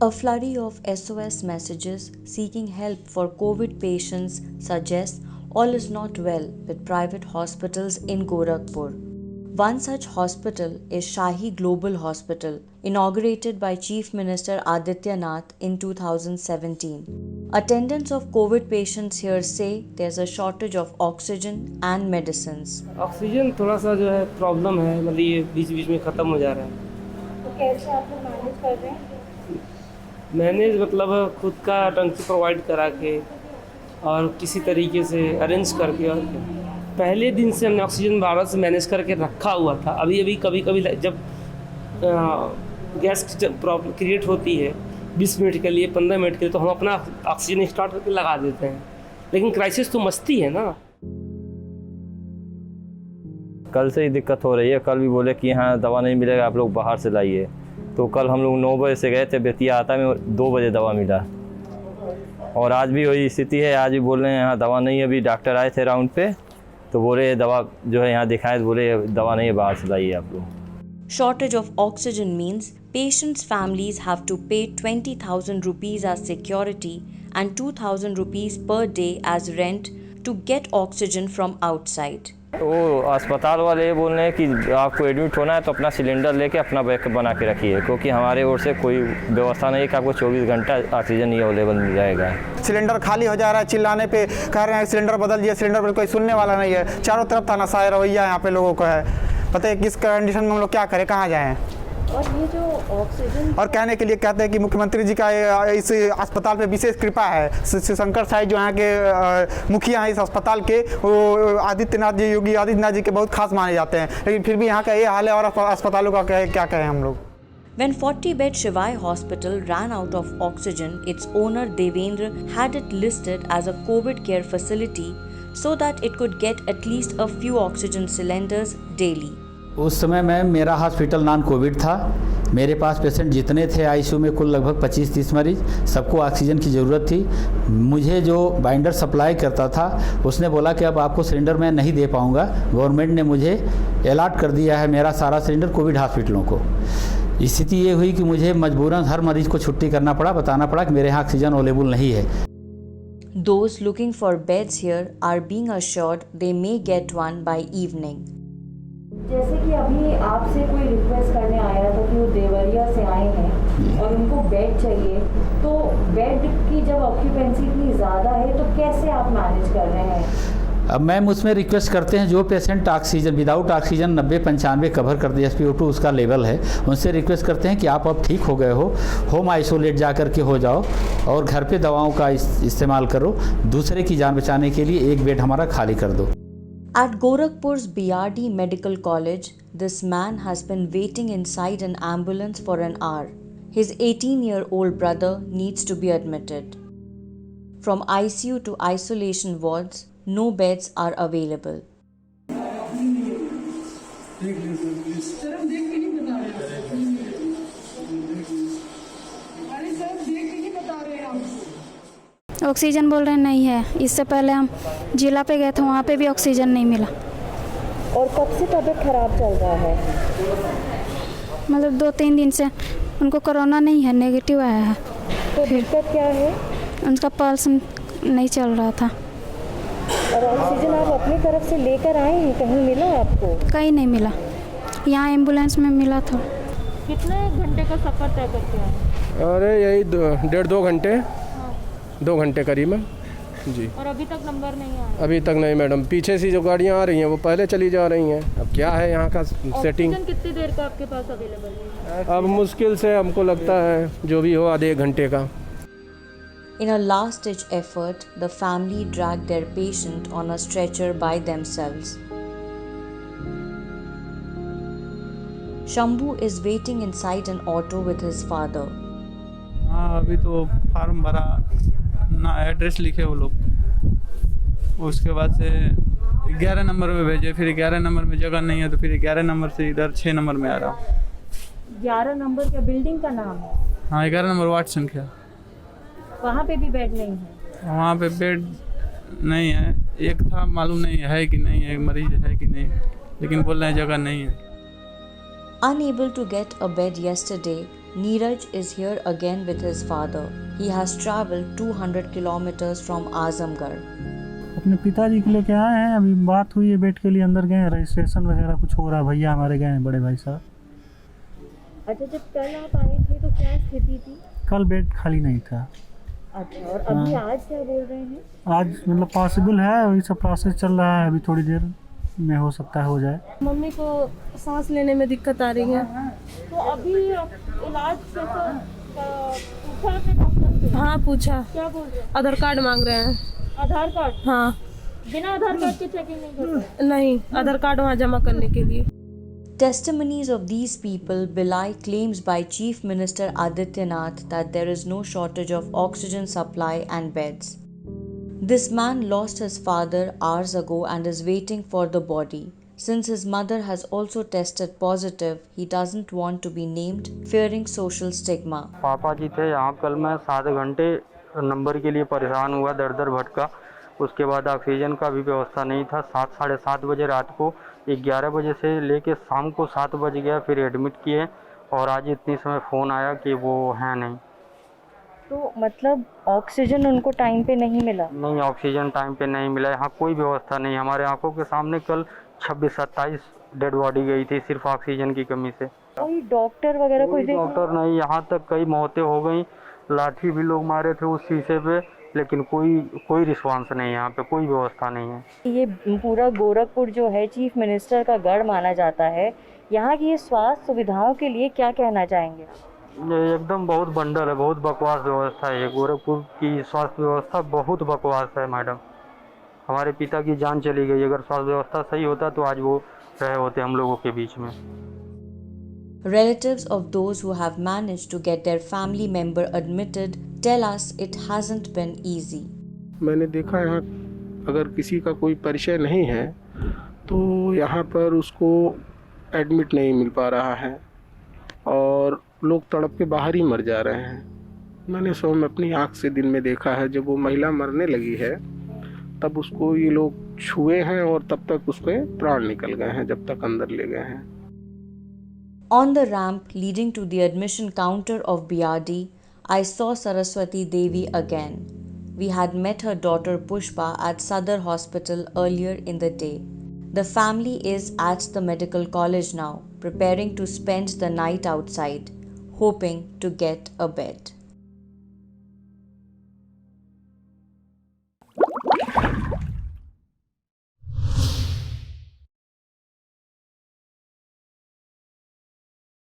A flurry of SOS messages seeking help for COVID patients suggests all is not well with private hospitals in Gorakhpur. One such hospital is Shahi Global Hospital, inaugurated by Chief Minister Adityanath in 2017. Attendants of COVID patients here say there's a shortage of oxygen and medicines. Oxygen थोड़ा सा जो है problem है, मतलब ये बीच बीच में ख़त्म हो जा रहा है। तो कैसे आप लोग मैनेज कर रहे हैं? मैनेज मतलब खुद का टंकी प्रोवाइड करा के और किसी तरीके से अरेंज करके, और पहले दिन से हमने ऑक्सीजन 12 से मैनेज करके रखा हुआ था। अभी कभी कभी जब गैस प्रॉब्लम क्रिएट होती है 20 मिनट के लिए, 15 मिनट के लिए, तो हम अपना ऑक्सीजन स्टार्ट करके लगा देते हैं। लेकिन क्राइसिस तो मस्ती है ना। कल से ही दिक्कत हो रही है। कल भी बोले कि यहाँ दवा नहीं मिलेगा, आप लोग बाहर से लाइए। तो कल हम लोग 9 बजे से गए थे, बेतिया आता में 2 बजे दवा मिला। और आज भी वही स्थिति है। आज भी बोल रहे हैं यहाँ दवा नहीं है। अभी डॉक्टर आए थे राउंड पे, तो बोले दवा जो है यहाँ दिखाएं, तो बोले दवा नहीं है, बाहर से लाइए आप लोग। Shortage of oxygen means patients' families have to pay 20,000 rupees as security and 2,000 rupees per day as rent to get oxygen from outside. वो अस्पताल वाले ये बोल रहे हैं कि आपको एडमिट होना है तो अपना सिलेंडर लेके अपना बैकअप बना के रखिए, क्योंकि हमारे ओर से कोई व्यवस्था नहीं है कि आपको 24 घंटा ऑक्सीजन ही अवेलेबल मिल जाएगा। सिलेंडर खाली हो जा रहा है, चिल्लाने पे कह रहे हैं सिलेंडर बदल दिए, सिलेंडर पर कोई सुनने वाला नहीं है। चारों तरफ तानाशाही रवैया यहाँ पे लोगों का है। पता है किस कंडीशन में हम लोग क्या करें, कहाँ जाएँ। और ये जो ऑक्सीजन और कहने के लिए कहते हैं कि मुख्यमंत्री जी का इस अस्पताल पे विशेष कृपा है। शंकर साहिब जो यहाँ के मुखिया हैं इस अस्पताल के, वो आदित्यनाथ जी, योगी आदित्यनाथ जी के बहुत खास माने जाते हैं। लेकिन फिर भी यहाँ का ये हाल है, और अस्पतालों का क्या कहें हम लोग। When 40-bed Shivai Hospital ran out of oxygen, its owner Devendra had it listed as a COVID care facility so that it could get at least a few oxygen cylinders daily. उस समय में मेरा hospital non Covid था। मेरे पास patient जितने थे ICU में कुल लगभग 25-30 मरीज, सबको ऑक्सीजन की ज़रूरत थी। मुझे जो बाइंडर सप्लाई करता था उसने बोला कि अब आपको सिलेंडर मैं नहीं दे पाऊँगा। गवर्नमेंट ने मुझे अलॉट कर दिया है मेरा सारा सिलेंडर कोविड हॉस्पिटलों को। स्थिति ये हुई कि मुझे मजबूरन हर मरीज को छुट्टी करना पड़ा, बताना पड़ा कि मेरे यहाँ ऑक्सीजन अवेलेबल नहीं है। Those looking for beds here are being assured they may get one by evening. जैसे कि अभी आपसे कोई रिक्वेस्ट करने आया था कि वो देवरिया से आए हैं और उनको बेड चाहिए, तो बेड की जब ऑक्यूपेंसी इतनी ज़्यादा है तो कैसे आप मैनेज कर रहे हैं? अब मैम उसमें रिक्वेस्ट करते हैं जो patient oxygen without oxygen 90-95 cover कर दिया, SpO2 उसका लेवल है, उनसे रिक्वेस्ट करते हैं कि आप अब ठीक हो गए हो, होम आइसोलेट जा कर के हो जाओ और घर पे दवाओं का इस्तेमाल करो, दूसरे की जान बचाने के लिए एक बेड हमारा खाली कर दो। At Gorakhpur's BRD Medical College, this man has been waiting inside an ambulance for an hour. His 18-year-old brother needs to be admitted. From ICU to isolation wards, no beds are available. Oxygen बोल रहे हैं नहीं है। इससे पहले हम जिला पे गए थे, वहाँ पे भी ऑक्सीजन नहीं मिला। और कब से तबीयत खराब चल रहा है? मतलब 2-3 दिन से। उनको कोरोना नहीं है, नेगेटिव आया है। तो दिक्कत क्या है? उनका पल्स नहीं चल रहा था। और ऑक्सीजन आप अपनी तरफ से लेकर आए हैं, कहीं मिला आपको? कहीं नहीं मिला, यहाँ एम्बुलेंस में मिला था। कितने घंटे का सफ़र तय करते हैं? अरे यही 1.5-2 घंटे, 2 घंटे करीब में जी। और अभी तक नंबर नहीं आया? अभी तक नहीं मैडम, पीछे से जो गाड़ियाँ आ रही हैं वो पहले चली जा रही हैं। अब क्या है यहाँ का सेटिंग। कितनी देर का आपके पास अवेलेबल है? अब मुश्किल से हमको लगता है जो भी हो आधे 1 घंटे का। In a last-ditch effort, the family dragged their patient on a stretcher by themselves. Shambhu is waiting inside an auto with his father. हाँ, अभी तो फार्म भरा ना, एड्रेस लिखे वो लोग। उसके बाद से 11 नंबर में भेजे, फिर 11 नंबर में जगह नहीं है तो फिर 11 नंबर से इधर 6 नंबर में आ रहा हूँ। 11 नंबर क्या बिल्डिंग का नाम है? हाँ, 11 नंबर वार्ड संख्या। वहाँ पे भी बेड नहीं है? वहाँ पे बेड नहीं है। एक था, मालूम नहीं है कि नहीं है, मरीज है कि नहीं, लेकिन बोल रहे हैं जगह नहीं है। Unable to get a bed yesterday, Neeraj is here again with his father. He has travelled 200 kilometers from Azamgarh. अपने पिताजी के लेके आए हैं, अभी बात हुई है, बेड के लिए अंदर गए हैं, रजिस्ट्रेशन वगैरह कुछ हो रहा है, भैया हमारे गए हैं, बड़े भाई साहब। अच्छा, जब कल आप आए थे तो क्या स्थिति थी? कल बेड खाली नहीं था। अच्छा, और अभी आज क्या बोल रहे हैं? आज मतलब पॉसिबल है, वही सब प्रोसेस चल रहा है, अभी थोड़ी देर में हो सकता है हो जाए। मम्मी को सांस लेने में दिक्कत आ रही है। तो अभी इलाज कैसा पूछा आपने डॉक्टर से? हाँ पूछा। क्या बोल रहे हैं? आधार कार्ड मांग रहे हैं। आधार कार्ड? हाँ। बिना आधार कार्ड के चेकिंग नहीं करते? नहीं, आधार कार्ड वहाँ जमा करने के लिए। Testimonies of these people belie claims by Chief Minister Adityanath that there is no shortage of oxygen supply and beds. This man lost his father hours ago and is waiting for the body. Since his mother has also tested positive, he doesn't want to be named, fearing social stigma. पापा जी थे यहाँ, कल मैं 7 घंटे number के लिए परेशान हुआ, दर दर भटका। उसके बाद ऑक्सीजन का भी व्यवस्था नहीं था। 7 साढ़े 7 बजे रात को 11 बजे से लेके शाम को 7 बज गया, फिर एडमिट किए और आज इतनी समय फ़ोन आया कि वो है नहीं। तो मतलब ऑक्सीजन उनको टाइम पे नहीं मिला? नहीं, ऑक्सीजन टाइम पे नहीं मिला। यहाँ कोई व्यवस्था नहीं। हमारे आंखों के सामने कल 26-27 डेड बॉडी गई थी सिर्फ ऑक्सीजन की कमी से। कोई डॉक्टर वगैरह कोई डॉक्टर नहीं, यहाँ तक कई मौतें हो गई, लाठी भी लोग मारे थे उस शीशे पे, लेकिन कोई रिस्पांस नहीं, यहाँ पे कोई व्यवस्था नहीं है। ये पूरा गोरखपुर जो है चीफ मिनिस्टर का गढ़ माना जाता है, यहाँ की ये स्वास्थ्य सुविधाओं के लिए क्या कहना चाहेंगे? ये एकदम बहुत बंडल है, बहुत बकवास व्यवस्था है। ये गोरखपुर की स्वास्थ्य व्यवस्था बहुत बकवास है मैडम। हमारे पिता की जान चली गई, अगर स्वास्थ्य व्यवस्था सही होता तो आज वो रहे होते हम लोगों के बीच में। Relatives of those who have managed to get their family member admitted tell us it hasn't been easy. मैंने देखा यहाँ अगर किसी का कोई परिचय नहीं है तो यहाँ पर उसको एडमिट नहीं मिल पा रहा है और लोग तड़प के बाहर ही मर जा रहे हैं। मैंने स्वयं अपनी आँख से दिन में देखा है, जब वो महिला मरने लगी है तब उसको ये लोग छुए हैं और तब तक उसके प्राण निकल गए हैं, जब तक अंदर ले गए हैं। On the ramp leading to the admission counter of BRD, I saw Saraswati Devi again. We had met her daughter Pushpa at Sadar Hospital earlier in the day. The family is at the medical college now, preparing to spend the night outside, hoping to get a bed.